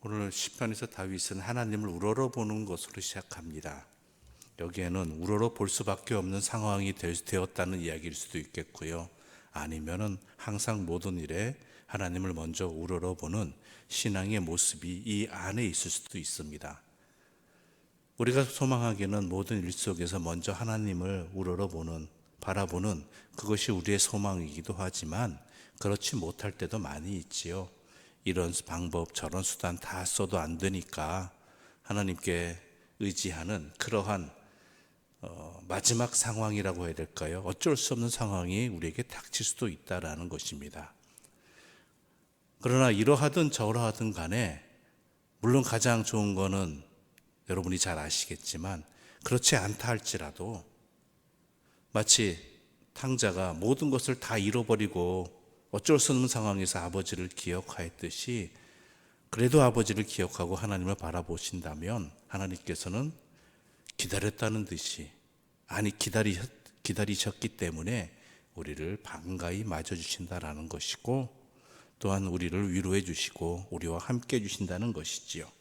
오늘 시편에서 다윗은 하나님을 우러러보는 것으로 시작합니다. 여기에는 우러러볼 수밖에 없는 상황이 되었다는 이야기일 수도 있겠고요. 아니면은 항상 모든 일에 하나님을 먼저 우러러보는 신앙의 모습이 이 안에 있을 수도 있습니다. 우리가 소망하기는 모든 일 속에서 먼저 하나님을 우러러보는, 바라보는 그것이 우리의 소망이기도 하지만 그렇지 못할 때도 많이 있지요. 이런 방법 저런 수단 다 써도 안 되니까 하나님께 의지하는 그러한 마지막 상황이라고 해야 될까요? 어쩔 수 없는 상황이 우리에게 닥칠 수도 있다라는 것입니다. 그러나 이러하든 저러하든 간에 물론 가장 좋은 거는 여러분이 잘 아시겠지만 그렇지 않다 할지라도 마치 탕자가 모든 것을 다 잃어버리고 어쩔 수 없는 상황에서 아버지를 기억하였듯이 그래도 아버지를 기억하고 하나님을 바라보신다면 하나님께서는 기다렸다는 듯이 기다리셨기 때문에 우리를 반가이 맞아주신다라는 것이고 또한 우리를 위로해 주시고 우리와 함께 해주신다는 것이지요.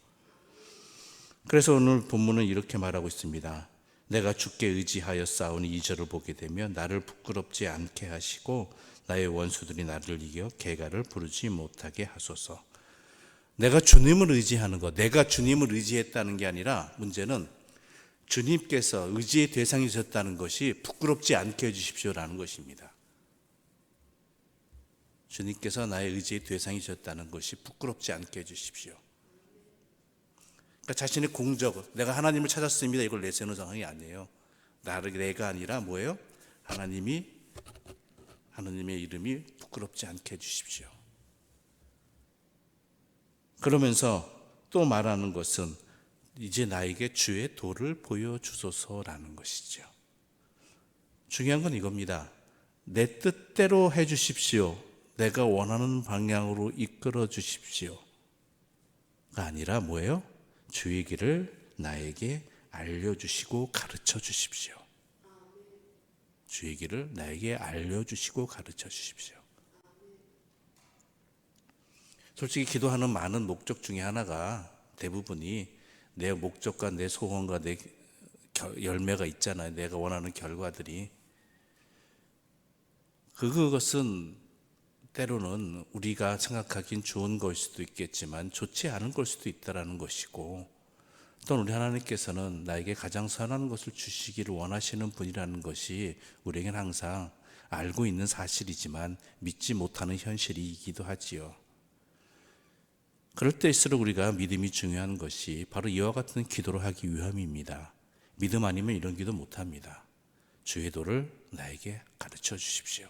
그래서 오늘 본문은 이렇게 말하고 있습니다. 내가 주께 의지하여 싸우니 2절을 보게 되면 나를 부끄럽지 않게 하시고 나의 원수들이 나를 이겨 개가를 부르지 못하게 하소서. 내가 주님을 의지하는 것, 내가 주님을 의지했다는 게 아니라 문제는 주님께서 의지의 대상이 되셨다는 것이 부끄럽지 않게 해주십시오라는 것입니다. 주님께서 나의 의지의 대상이 되셨다는 것이 부끄럽지 않게 해주십시오. 그러니까 자신의 공적, 내가 하나님을 찾았습니다 이걸 내세우는 상황이 아니에요. 내가 아니라 뭐예요? 하나님의 이름이 부끄럽지 않게 해주십시오. 그러면서 또 말하는 것은 이제 나에게 주의 도를 보여주소서라는 것이죠. 중요한 건 이겁니다. 내 뜻대로 해주십시오. 내가 원하는 방향으로 이끌어 주십시오가 아니라 뭐예요? 주의 길을 나에게 알려주시고 가르쳐 주십시오. 주의 길을 나에게 알려주시고 가르쳐 주십시오. 솔직히 기도하는 많은 목적 중에 하나가 대부분이 내 목적과 내 소원과 내 열매가 있잖아요. 내가 원하는 결과들이. 그것은 때로는 우리가 생각하기엔 좋은 걸 수도 있겠지만 좋지 않은 걸 수도 있다는 것이고 또는 우리 하나님께서는 나에게 가장 선한 것을 주시기를 원하시는 분이라는 것이 우리에게는 항상 알고 있는 사실이지만 믿지 못하는 현실이기도 하지요. 그럴 때일수록 우리가 믿음이 중요한 것이 바로 이와 같은 기도를 하기 위함입니다. 믿음 아니면 이런 기도 못합니다. 주의 도를 나에게 가르쳐 주십시오.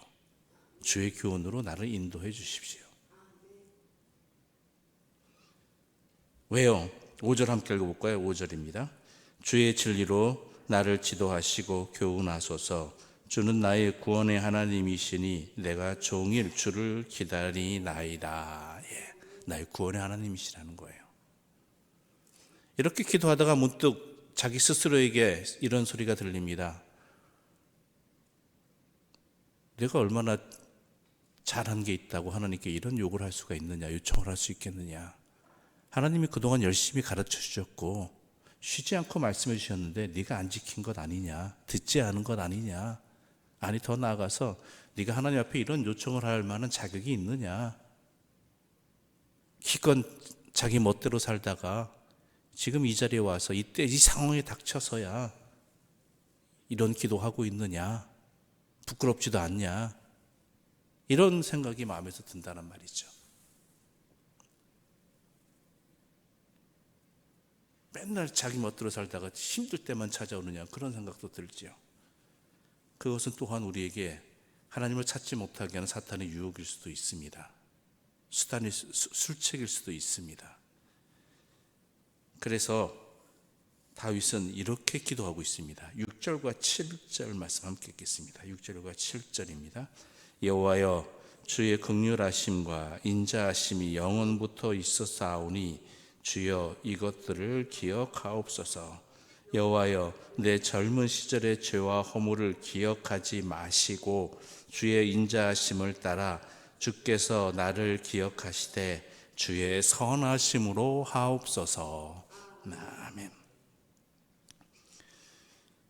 주의 교훈으로 나를 인도해 주십시오. 왜요? 5절 함께 읽어볼까요? 5절입니다. 주의 진리로 나를 지도하시고 교훈하소서. 주는 나의 구원의 하나님이시니 내가 종일 주를 기다리나이다. 나의 구원의 하나님이시라는 거예요. 이렇게 기도하다가 문득 자기 스스로에게 이런 소리가 들립니다. 내가 얼마나 잘한 게 있다고 하나님께 이런 요구를 할 수가 있느냐, 요청을 할 수 있겠느냐. 하나님이 그동안 열심히 가르쳐 주셨고 쉬지 않고 말씀해 주셨는데 네가 안 지킨 것 아니냐, 듣지 않은 것 아니냐, 아니 더 나아가서 네가 하나님 앞에 이런 요청을 할 만한 자격이 있느냐. 기껏 자기 멋대로 살다가 지금 이 자리에 와서 이때 이 상황에 닥쳐서야 이런 기도하고 있느냐, 부끄럽지도 않냐, 이런 생각이 마음에서 든다는 말이죠. 맨날 자기 멋대로 살다가 힘들 때만 찾아오느냐, 그런 생각도 들죠. 그것은 또한 우리에게 하나님을 찾지 못하게 하는 사탄의 유혹일 수도 있습니다. 술책일 수도 있습니다. 그래서 다윗은 이렇게 기도하고 있습니다. 6절과 7절 말씀 함께 읽겠습니다. 6절과 7절입니다. 여호와여, 주의 긍휼하심과 인자하심이 영원부터 있었사오니 주여 이것들을 기억하옵소서. 여호와여, 내 젊은 시절의 죄와 허물을 기억하지 마시고 주의 인자하심을 따라 주께서 나를 기억하시되 주의 선하심으로 하옵소서. 아멘.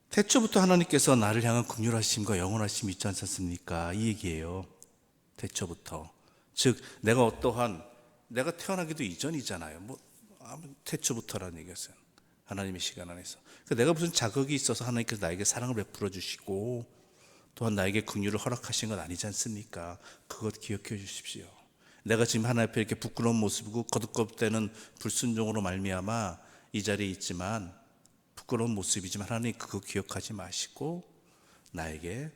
태초부터 하나님께서 나를 향한 긍휼하심과 영원하심이 있지 않습니까? 이 얘기예요. 태초부터. 즉 내가 태어나기도 이전이잖아요. 태초부터라는 얘기였어요. 하나님의 시간 안에서. 내가 무슨 자격이 있어서 하나님께서 나에게 사랑을 베풀어 주시고 또한 나에게 긍휼을 허락하신 건 아니지 않습니까? 그것 기억해 주십시오. 내가 지금 하나님 앞에 이렇게 부끄러운 모습이고 거듭거듭되는 불순종으로 말미암아 이 자리에 있지만, 부끄러운 모습이지만 하나님 그거 기억하지 마시고 나에게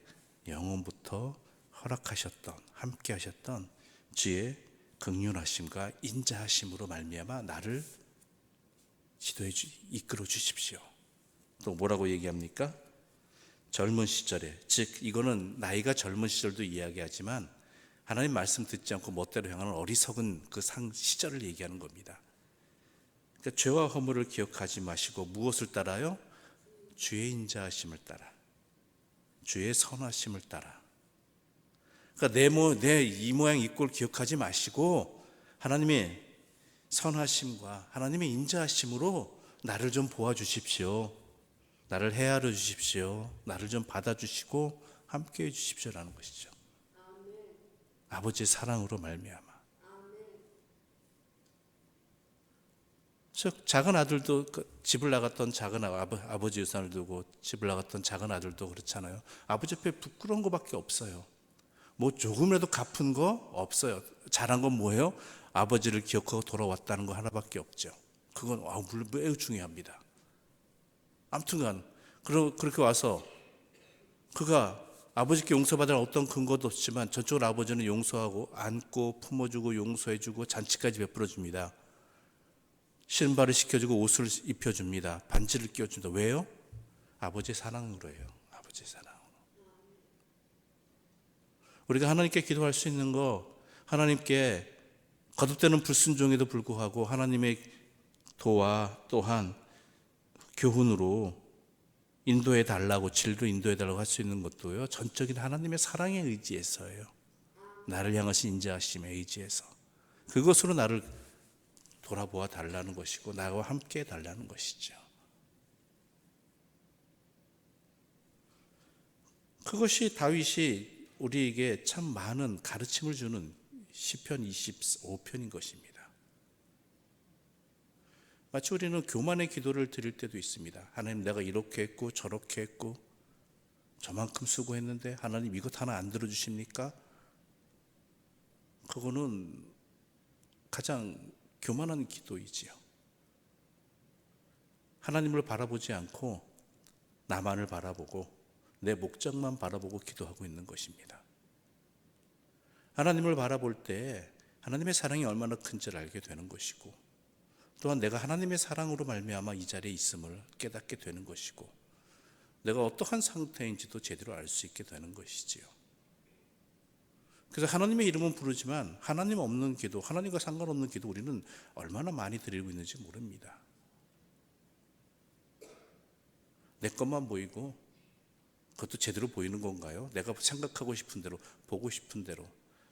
영원부터 허락하셨던, 함께 하셨던 주의 긍휼하심과 인자하심으로 말미암아 나를 이끌어 주십시오. 또 뭐라고 얘기합니까? 젊은 시절에, 즉 이거는 나이가 젊은 시절도 이야기하지만 하나님 말씀 듣지 않고 멋대로 행하는 어리석은 그 시절을 얘기하는 겁니다. 그러니까 죄와 허물을 기억하지 마시고 무엇을 따라요? 주의 인자하심을 따라, 주의 선하심을 따라. 그러니까 내 이 모양 이 꼴 기억하지 마시고 하나님의 선하심과 하나님의 인자하심으로 나를 좀 보아주십시오. 나를 헤아려 주십시오. 나를 좀 받아주시고 함께해 주십시오라는 것이죠. 아버지의 사랑으로 말미암아. 즉 작은 아들도 집을 나갔던 작은 아버지 유산을 두고 집을 나갔던 작은 아들도 그렇잖아요. 아버지 앞에 부끄러운 것밖에 없어요. 뭐 조금이라도 갚은 거 없어요. 잘한 건 뭐예요? 아버지를 기억하고 돌아왔다는 거 하나밖에 없죠. 그건 물론 매우 중요합니다. 아무튼간 그렇게 와서 그가 아버지께 용서받을 어떤 근거도 없지만 저쪽으로 아버지는 용서하고 안고 품어주고 용서해주고 잔치까지 베풀어줍니다. 신발을 시켜주고 옷을 입혀줍니다. 반지를 끼워줍니다. 왜요? 아버지의 사랑으로예요. 아버지의 사랑으로. 우리가 하나님께 기도할 수 있는 거, 하나님께 거듭되는 불순종에도 불구하고 하나님의 도와 또한 교훈으로 인도해 달라고, 진리로 인도해 달라고 할 수 있는 것도요, 전적인 하나님의 사랑에 의지해서예요. 나를 향하신 인자하심에 의지해서 그것으로 나를 돌아보아 달라는 것이고 나와 함께 달라는 것이죠. 그것이 다윗이 우리에게 참 많은 가르침을 주는 시편 25편인 것입니다. 마치 우리는 교만의 기도를 드릴 때도 있습니다. 하나님, 내가 이렇게 했고 저렇게 했고 저만큼 수고했는데 하나님 이것 하나 안 들어주십니까? 그거는 가장 교만한 기도이지요. 하나님을 바라보지 않고 나만을 바라보고 내 목적만 바라보고 기도하고 있는 것입니다. 하나님을 바라볼 때 하나님의 사랑이 얼마나 큰지를 알게 되는 것이고, 또한 내가 하나님의 사랑으로 말미암아 이 자리에 있음을 깨닫게 되는 것이고, 내가 어떠한 상태인지도 제대로 알 수 있게 되는 것이지요. 그래서 하나님의 이름은 부르지만 하나님 없는 기도, 하나님과 상관없는 기도 우리는 얼마나 많이 드리고 있는지 모릅니다. 내 것만 보이고 그것도 제대로 보이는 건가요? 내가 생각하고 싶은 대로, 보고 싶은 대로,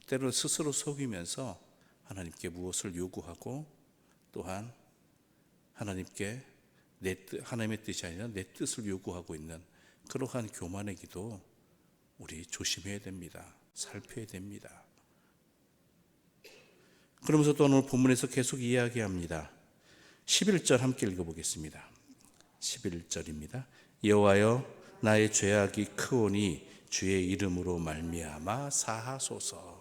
때로는 스스로 속이면서 하나님께 무엇을 요구하고 또한 하나님께 하나님의 뜻이 아니라 내 뜻을 요구하고 있는 그러한 교만의 기도 우리 조심해야 됩니다. 살펴야 됩니다. 그러면서 또 오늘 본문에서 계속 이야기합니다. 11절 함께 읽어보겠습니다. 11절입니다. 여호와여, 나의 죄악이 크오니 주의 이름으로 말미암아 사하소서.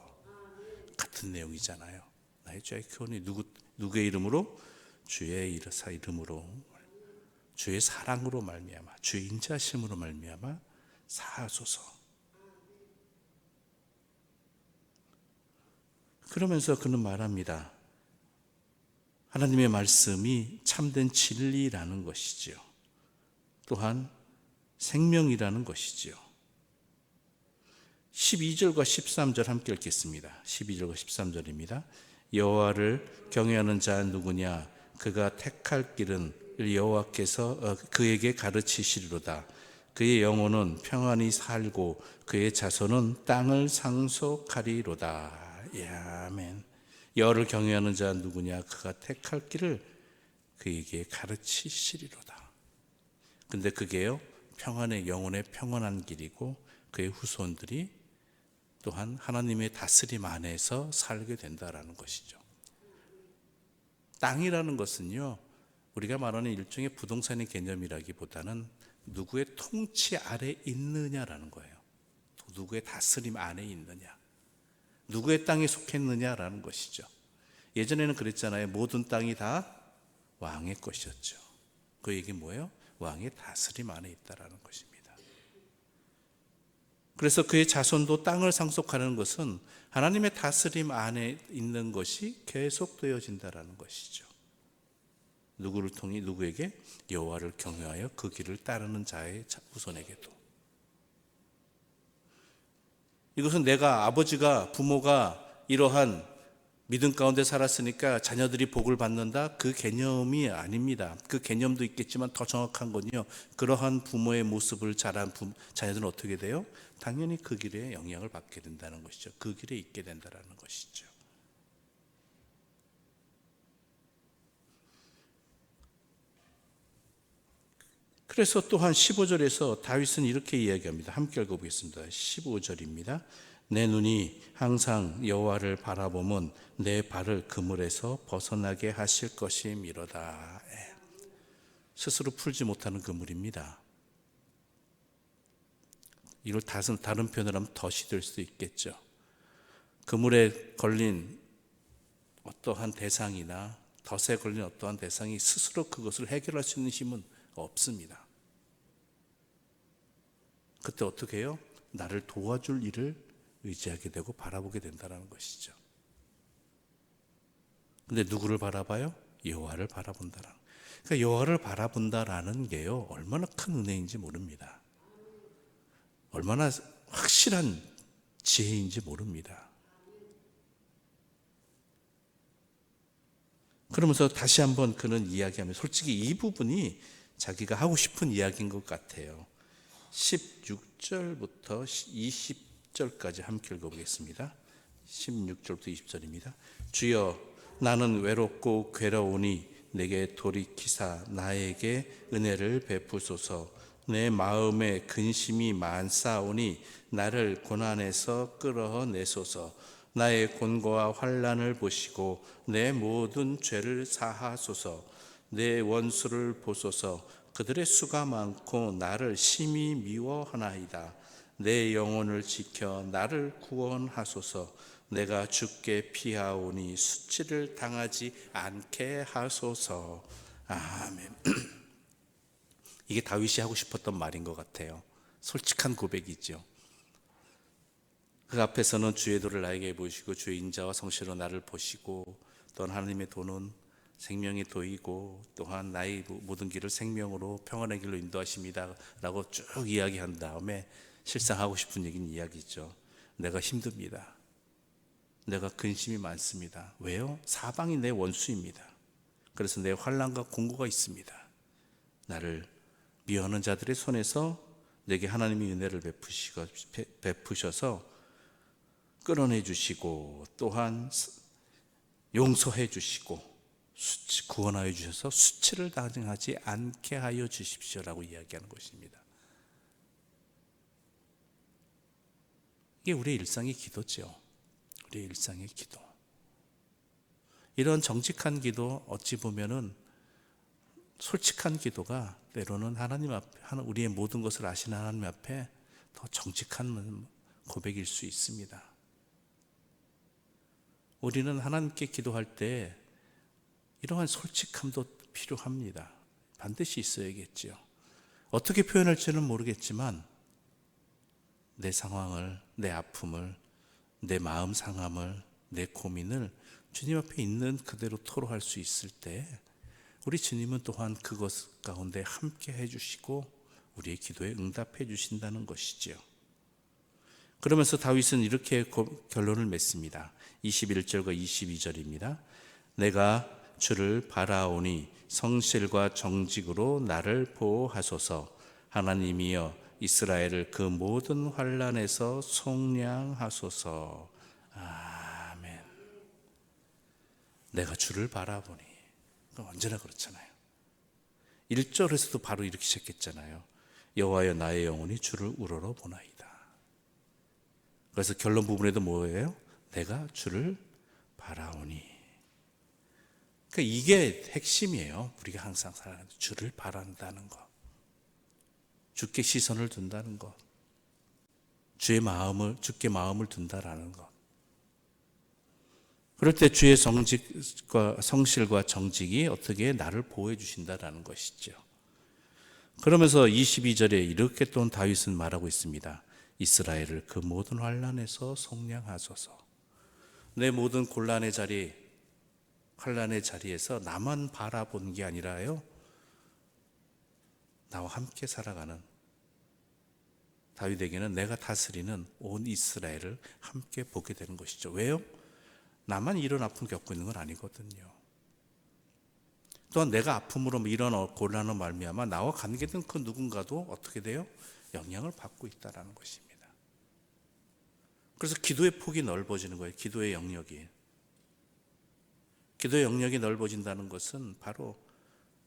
같은 내용이잖아요. 나의 죄악이 크오니 누구의 이름으로? 주의 이름으로, 주의 사랑으로 말미암아, 주의 인자심으로 말미암아 사하소서. 그러면서 그는 말합니다. 하나님의 말씀이 참된 진리라는 것이지요. 또한 생명이라는 것이지요. 12절과 13절 함께 읽겠습니다. 12절과 13절입니다. 여호와를 경외하는 자 누구냐? 그가 택할 길은 여호와께서 그에게 가르치시리로다. 그의 영혼은 평안히 살고 그의 자손은 땅을 상속하리로다. 아멘. 여호와를 경외하는 자 누구냐? 그가 택할 길을 그에게 가르치시리로다. 근데 그게요, 평안의 영혼의 평안한 길이고 그의 후손들이 또한 하나님의 다스림 안에서 살게 된다라는 것이죠. 땅이라는 것은요, 우리가 말하는 일종의 부동산의 개념이라기보다는 누구의 통치 아래 있느냐라는 거예요. 누구의 다스림 안에 있느냐, 누구의 땅에 속했느냐라는 것이죠. 예전에는 그랬잖아요. 모든 땅이 다 왕의 것이었죠. 그 얘기 뭐예요? 왕의 다스림 안에 있다라는 것입니다. 그래서 그의 자손도 땅을 상속하는 것은 하나님의 다스림 안에 있는 것이 계속되어진다라는 것이죠. 누구를 통해 누구에게? 여호와를 경외하여 그 길을 따르는 자의 후손에게도. 이것은 내가 아버지가 부모가 이러한 믿음 가운데 살았으니까 자녀들이 복을 받는다, 그 개념이 아닙니다. 그 개념도 있겠지만 더 정확한 건요, 그러한 부모의 모습을 자란 자녀들은 어떻게 돼요? 당연히 그 길에 영향을 받게 된다는 것이죠. 그 길에 있게 된다는 것이죠. 그래서 또한 15절에서 다윗은 이렇게 이야기합니다. 함께 읽어보겠습니다. 15절입니다. 내 눈이 항상 여호와를 바라보면 내 발을 그물에서 벗어나게 하실 것이미로다. 스스로 풀지 못하는 그물입니다. 이걸 다른 표현을 하면 덫이 될 수도 있겠죠. 그물에 걸린 어떠한 대상이나 덫에 걸린 어떠한 대상이 스스로 그것을 해결할 수 있는 힘은 없습니다. 그때 어떻게 해요? 나를 도와줄 일을 의지하게 되고 바라보게 된다는 것이죠. 근데 누구를 바라봐요? 여호와를 바라본다라는. 그러니까 여호와를 바라본다라는 게요, 얼마나 큰 은혜인지 모릅니다. 얼마나 확실한 지혜인지 모릅니다. 그러면서 다시 한번 그는 이야기하면, 솔직히 이 부분이 자기가 하고 싶은 이야기인 것 같아요. 16절부터 20절까지 함께 읽어보겠습니다. 16절부터 20절입니다. 주여, 나는 외롭고 괴로우니 내게 돌이키사 나에게 은혜를 베푸소서. 내 마음에 근심이 많사오니 나를 고난에서 끌어내소서. 나의 곤고와 환난을 보시고 내 모든 죄를 사하소서. 내 원수를 보소서. 그들의 수가 많고 나를 심히 미워하나이다. 내 영혼을 지켜 나를 구원하소서. 내가 주께 피하오니 수치를 당하지 않게 하소서. 아멘. 이게 다윗이 하고 싶었던 말인 것 같아요. 솔직한 고백이죠. 그 앞에서는 주의 도를 나에게 보시고 주의 인자와 성실로 나를 보시고, 또한 하나님의 도는 생명의 도이고 또한 나의 모든 길을 생명으로 평안의 길로 인도하십니다 라고 쭉 이야기한 다음에 실상 하고 싶은 얘기는 이야기죠. 내가 힘듭니다. 내가 근심이 많습니다. 왜요? 사방이 내 원수입니다. 그래서 내 환난과 공고가 있습니다. 나를 미워하는 자들의 손에서 내게 하나님의 은혜를 베푸셔서 끌어내 주시고 또한 용서해 주시고 구원하여 주셔서 수치를 당하지 않게 하여 주십시오라고 이야기하는 것입니다. 이게 우리의 일상의 기도죠. 우리의 일상의 기도. 이런 정직한 기도, 어찌 보면은 솔직한 기도가 때로는 하나님 앞에, 우리의 모든 것을 아시는 하나님 앞에 더 정직한 고백일 수 있습니다. 우리는 하나님께 기도할 때 이러한 솔직함도 필요합니다. 반드시 있어야겠죠. 어떻게 표현할지는 모르겠지만 내 상황을, 내 아픔을, 내 마음 상함을, 내 고민을 주님 앞에 있는 그대로 토로할 수 있을 때 우리 주님은 또한 그것 가운데 함께 해주시고 우리의 기도에 응답해 주신다는 것이지요. 그러면서 다윗은 이렇게 결론을 맺습니다. 21절과 22절입니다. 내가 주를 바라오니 성실과 정직으로 나를 보호하소서. 하나님이여 이스라엘을 그 모든 환난에서 속량하소서. 아멘. 내가 주를 바라보니. 언제나 그렇잖아요. 1절에서도 바로 이렇게 시작했잖아요. 여호와여 나의 영혼이 주를 우러러 보나이다. 그래서 결론 부분에도 뭐예요? 내가 주를 바라오니. 그러니까 이게 핵심이에요. 우리가 항상 살아가는 주를 바란다는 것, 주께 시선을 둔다는 것, 주께 마음을 둔다라는 것. 그럴 때 주의 성실과 정직이 어떻게 나를 보호해 주신다라는 것이죠. 그러면서 22절에 이렇게 또 다윗은 말하고 있습니다. 이스라엘을 그 모든 환난에서 속량하소서. 내 모든 곤란의 자리에서 나만 바라본 게 아니라요, 나와 함께 살아가는 다윗에게는 내가 다스리는 온 이스라엘을 함께 보게 되는 것이죠. 왜요? 나만 이런 아픔 겪고 있는 건 아니거든요. 또한 내가 아픔으로 이런 곤란을 말미암아 나와 관계된 그 누군가도 어떻게 돼요? 영향을 받고 있다는 것입니다. 그래서 기도의 폭이 넓어지는 거예요. 기도의 영역이 넓어진다는 것은 바로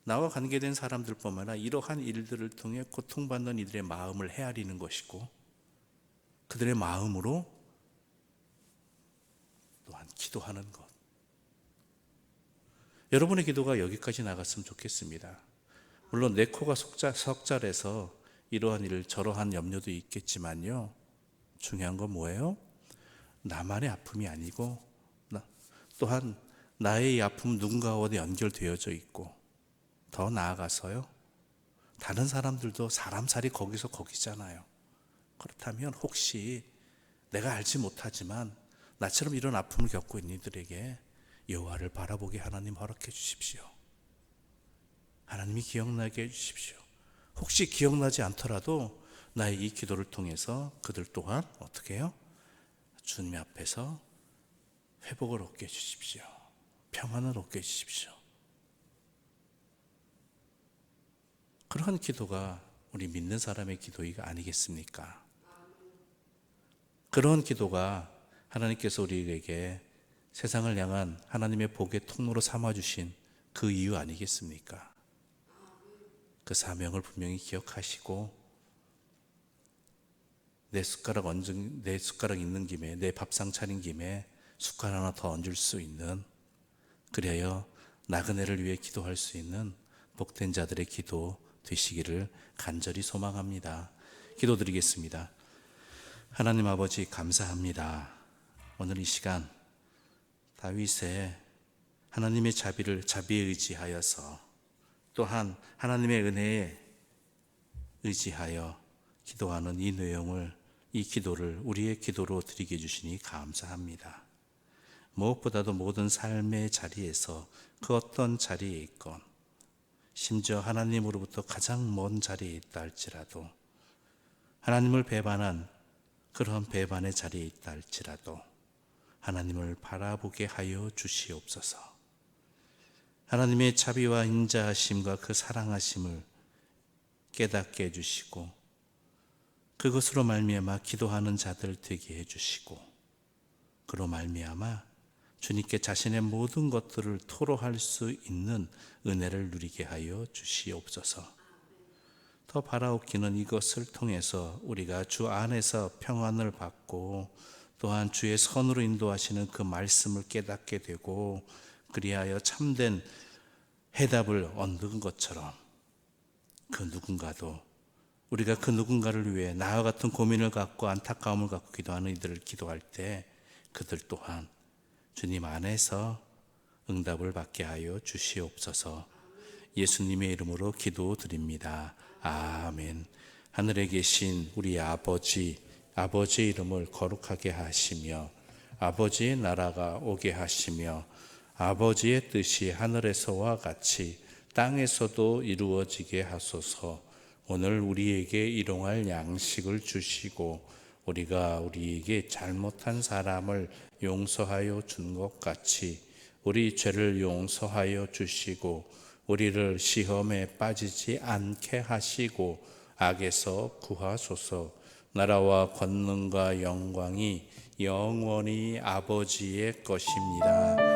나와 관계된 사람들뿐만 아니라 이러한 일들을 통해 고통받는 이들의 마음을 헤아리는 것이고, 그들의 마음으로 또한 기도하는 것. 여러분의 기도가 여기까지 나갔으면 좋겠습니다. 물론 내 코가 석잘해서 이러한 일 저러한 염려도 있겠지만요, 중요한 건 뭐예요? 나만의 아픔이 아니고 또한 나의 이 아픔 누군가와 연결되어져 있고, 더 나아가서요, 다른 사람들도 사람살이 거기잖아요. 그렇다면 혹시 내가 알지 못하지만 나처럼 이런 아픔을 겪고 있는 이들에게 여호와를 바라보게 하나님 허락해 주십시오. 하나님이 기억나게 해주십시오. 혹시 기억나지 않더라도 나의 이 기도를 통해서 그들 또한 어떻게 해요? 주님 앞에서 회복을 얻게 해주십시오. 평안을 얻게 해주십시오. 그러한 기도가 우리 믿는 사람의 기도가 아니겠습니까? 그런 기도가 하나님께서 우리에게 세상을 향한 하나님의 복의 통로로 삼아주신 그 이유 아니겠습니까? 그 사명을 분명히 기억하시고, 내 숟가락 있는 김에, 내 밥상 차린 김에 숟가락 하나 더 얹을 수 있는, 그래야 나그네를 위해 기도할 수 있는 복된 자들의 기도 되시기를 간절히 소망합니다. 기도드리겠습니다. 하나님 아버지, 감사합니다. 오늘 이 시간 다윗의 하나님의 자비에 의지하여서, 또한 하나님의 은혜에 의지하여 기도하는 이 기도를 우리의 기도로 드리게 해주시니 감사합니다. 무엇보다도 모든 삶의 자리에서 그 어떤 자리에 있건, 심지어 하나님으로부터 가장 먼 자리에 있다 할지라도, 하나님을 배반한 그런 배반의 자리에 있다 할지라도 하나님을 바라보게 하여 주시옵소서. 하나님의 자비와 인자하심과 그 사랑하심을 깨닫게 해주시고, 그것으로 말미암아 기도하는 자들 되게 해주시고, 그로 말미암아 주님께 자신의 모든 것들을 토로할 수 있는 은혜를 누리게 하여 주시옵소서. 더 바라옵기는 이것을 통해서 우리가 주 안에서 평안을 받고, 또한 주의 선으로 인도하시는 그 말씀을 깨닫게 되고, 그리하여 참된 해답을 얻는 것처럼 우리가 그 누군가를 위해 나와 같은 고민을 갖고 안타까움을 갖고 기도하는 이들을 기도할 때 그들 또한 주님 안에서 응답을 받게 하여 주시옵소서. 예수님의 이름으로 기도드립니다. 아멘. 하늘에 계신 우리 아버지의 이름을 거룩하게 하시며, 아버지의 나라가 오게 하시며, 아버지의 뜻이 하늘에서와 같이 땅에서도 이루어지게 하소서. 오늘 우리에게 일용할 양식을 주시고, 우리가 우리에게 잘못한 사람을 용서하여 준 것 같이 우리 죄를 용서하여 주시고, 우리를 시험에 빠지지 않게 하시고 악에서 구하소서. 나라와 권능과 영광이 영원히 아버지의 것입니다.